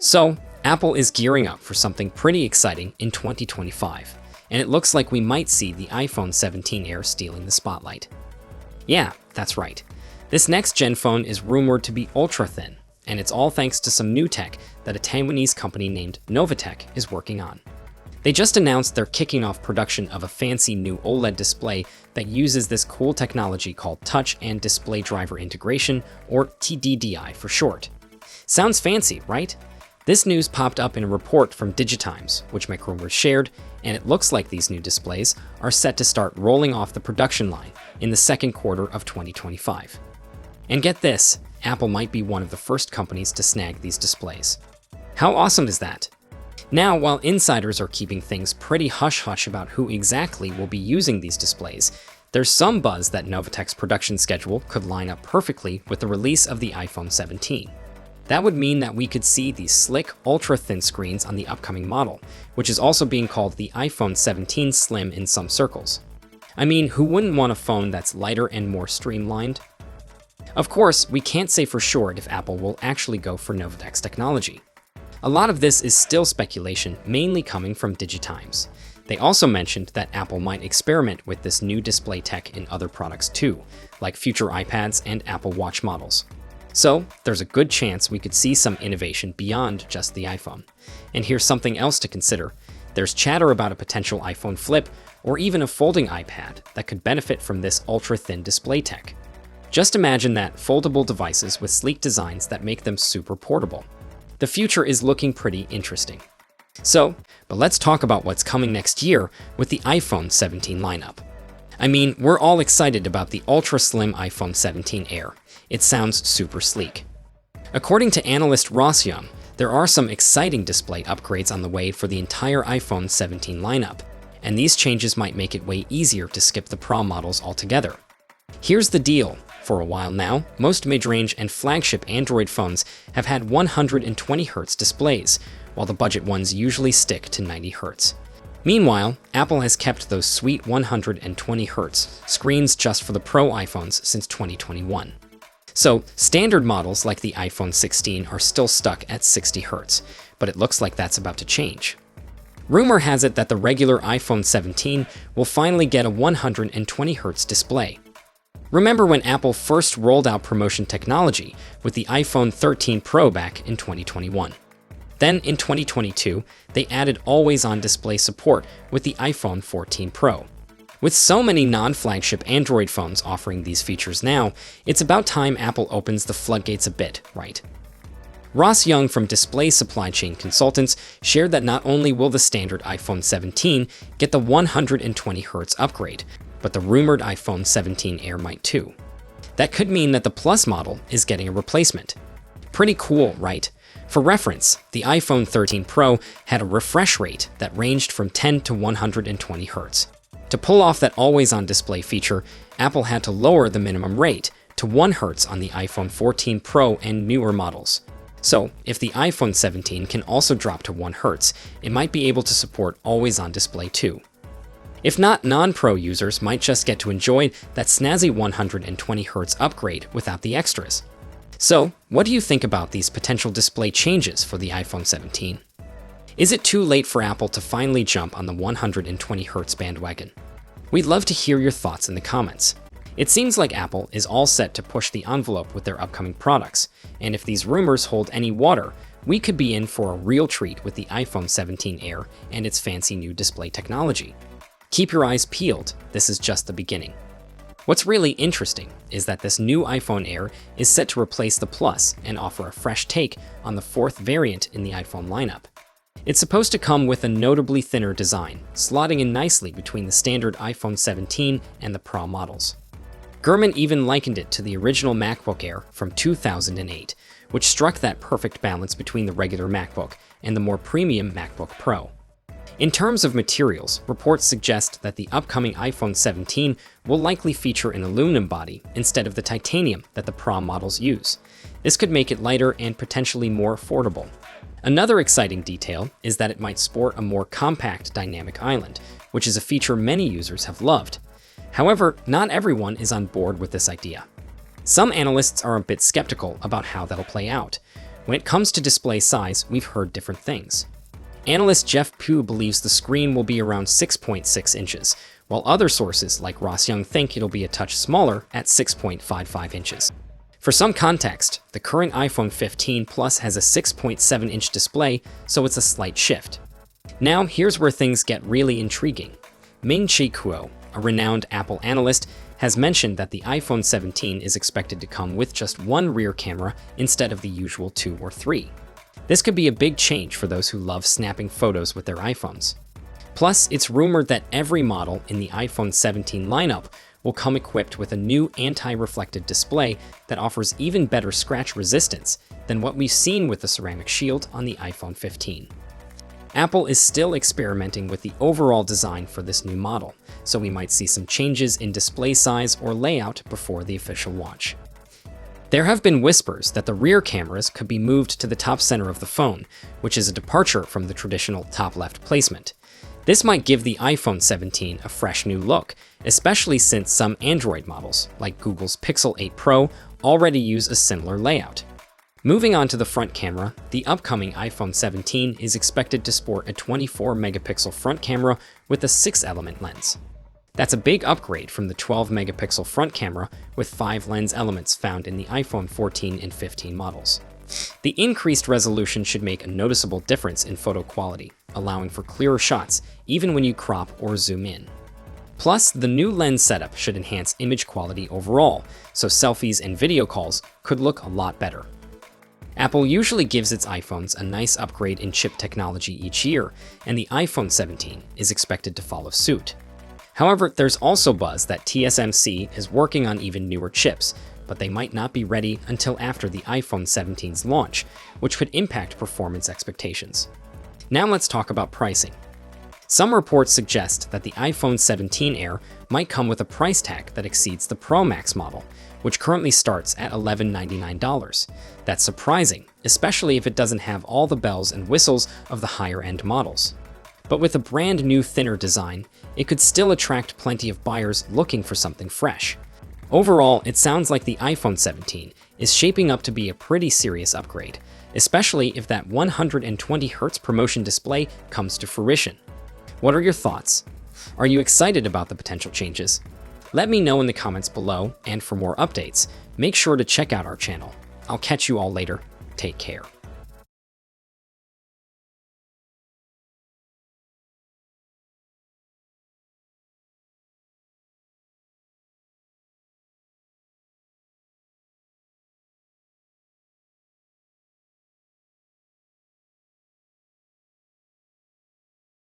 So, Apple is gearing up for something pretty exciting in 2025, and it looks like we might see the iPhone 17 Air stealing the spotlight. Yeah, that's right. This next-gen phone is rumored to be ultra-thin, and it's all thanks to some new tech that a Taiwanese company named Novatech is working on. They just announced they're kicking off production of a fancy new OLED display that uses this cool technology called Touch and Display Driver Integration, or TDDI for short. Sounds fancy, right? This news popped up in a report from Digitimes, which MacRumors shared, and it looks like these new displays are set to start rolling off the production line in the second quarter of 2025. And get this, Apple might be one of the first companies to snag these displays. How awesome is that? Now, while insiders are keeping things pretty hush-hush about who exactly will be using these displays, there's some buzz that Novatech's production schedule could line up perfectly with the release of the iPhone 17. That would mean that we could see these slick, ultra-thin screens on the upcoming model, which is also being called the iPhone 17 Slim in some circles. I mean, who wouldn't want a phone that's lighter and more streamlined? Of course, we can't say for sure if Apple will actually go for Novatech's technology. A lot of this is still speculation, mainly coming from Digitimes. They also mentioned that Apple might experiment with this new display tech in other products too, like future iPads and Apple Watch models. So, there's a good chance we could see some innovation beyond just the iPhone. And here's something else to consider. There's chatter about a potential iPhone flip, or even a folding iPad that could benefit from this ultra-thin display tech. Just imagine that, foldable devices with sleek designs that make them super portable. The future is looking pretty interesting. But let's talk about what's coming next year with the iPhone 17 lineup. I mean, we're all excited about the ultra-slim iPhone 17 Air. It sounds super sleek. According to analyst Ross Young, there are some exciting display upgrades on the way for the entire iPhone 17 lineup, and these changes might make it way easier to skip the Pro models altogether. Here's the deal. For a while now, most mid-range and flagship Android phones have had 120Hz displays, while the budget ones usually stick to 90Hz. Meanwhile, Apple has kept those sweet 120Hz screens just for the Pro iPhones since 2021. So, standard models like the iPhone 16 are still stuck at 60Hz, but it looks like that's about to change. Rumor has it that the regular iPhone 17 will finally get a 120Hz display. Remember when Apple first rolled out promotion technology with the iPhone 13 Pro back in 2021? Then in 2022, they added always-on display support with the iPhone 14 Pro. With so many non-flagship Android phones offering these features now, it's about time Apple opens the floodgates a bit, right? Ross Young from Display Supply Chain Consultants shared that not only will the standard iPhone 17 get the 120Hz upgrade, but the rumored iPhone 17 Air might too. That could mean that the Plus model is getting a replacement. Pretty cool, right? For reference, the iPhone 13 Pro had a refresh rate that ranged from 10 to 120Hz. To pull off that always-on display feature, Apple had to lower the minimum rate to 1 Hz on the iPhone 14 Pro and newer models. So, if the iPhone 17 can also drop to 1 Hz, it might be able to support always-on display too. If not, non-Pro users might just get to enjoy that snazzy 120Hz upgrade without the extras. So, what do you think about these potential display changes for the iPhone 17? Is it too late for Apple to finally jump on the 120Hz bandwagon? We'd love to hear your thoughts in the comments. It seems like Apple is all set to push the envelope with their upcoming products, and if these rumors hold any water, we could be in for a real treat with the iPhone 17 Air and its fancy new display technology. Keep your eyes peeled, this is just the beginning. What's really interesting is that this new iPhone Air is set to replace the Plus and offer a fresh take on the fourth variant in the iPhone lineup. It's supposed to come with a notably thinner design, slotting in nicely between the standard iPhone 17 and the Pro models. Gurman even likened it to the original MacBook Air from 2008, which struck that perfect balance between the regular MacBook and the more premium MacBook Pro. In terms of materials, reports suggest that the upcoming iPhone 17 will likely feature an aluminum body instead of the titanium that the Pro models use. This could make it lighter and potentially more affordable. Another exciting detail is that it might sport a more compact dynamic island, which is a feature many users have loved. However, not everyone is on board with this idea. Some analysts are a bit skeptical about how that'll play out. When it comes to display size, we've heard different things. Analyst Jeff Pugh believes the screen will be around 6.6 inches, while other sources like Ross Young think it'll be a touch smaller at 6.55 inches. For some context, the current iPhone 15 Plus has a 6.7-inch display, so it's a slight shift. Now, here's where things get really intriguing. Ming-Chi Kuo, a renowned Apple analyst, has mentioned that the iPhone 17 is expected to come with just one rear camera instead of the usual 2 or 3. This could be a big change for those who love snapping photos with their iPhones. Plus, it's rumored that every model in the iPhone 17 lineup will come equipped with a new anti-reflective display that offers even better scratch resistance than what we've seen with the ceramic shield on the iPhone 15. Apple is still experimenting with the overall design for this new model, so we might see some changes in display size or layout before the official launch. There have been whispers that the rear cameras could be moved to the top center of the phone, which is a departure from the traditional top-left placement. This might give the iPhone 17 a fresh new look, especially since some Android models, like Google's Pixel 8 Pro, already use a similar layout. Moving on to the front camera, the upcoming iPhone 17 is expected to sport a 24-megapixel front camera with a 6-element lens. That's a big upgrade from the 12-megapixel front camera with 5 lens elements found in the iPhone 14 and 15 models. The increased resolution should make a noticeable difference in photo quality, allowing for clearer shots even when you crop or zoom in. Plus, the new lens setup should enhance image quality overall, so selfies and video calls could look a lot better. Apple usually gives its iPhones a nice upgrade in chip technology each year, and the iPhone 17 is expected to follow suit. However, there's also buzz that TSMC is working on even newer chips, but they might not be ready until after the iPhone 17's launch, which could impact performance expectations. Now let's talk about pricing. Some reports suggest that the iPhone 17 Air might come with a price tag that exceeds the Pro Max model, which currently starts at $1,199. That's surprising, especially if it doesn't have all the bells and whistles of the higher-end models. But with a brand new thinner design, it could still attract plenty of buyers looking for something fresh. Overall, it sounds like the iPhone 17 is shaping up to be a pretty serious upgrade, especially if that 120Hz ProMotion display comes to fruition. What are your thoughts? Are you excited about the potential changes? Let me know in the comments below, and for more updates, make sure to check out our channel. I'll catch you all later. Take care.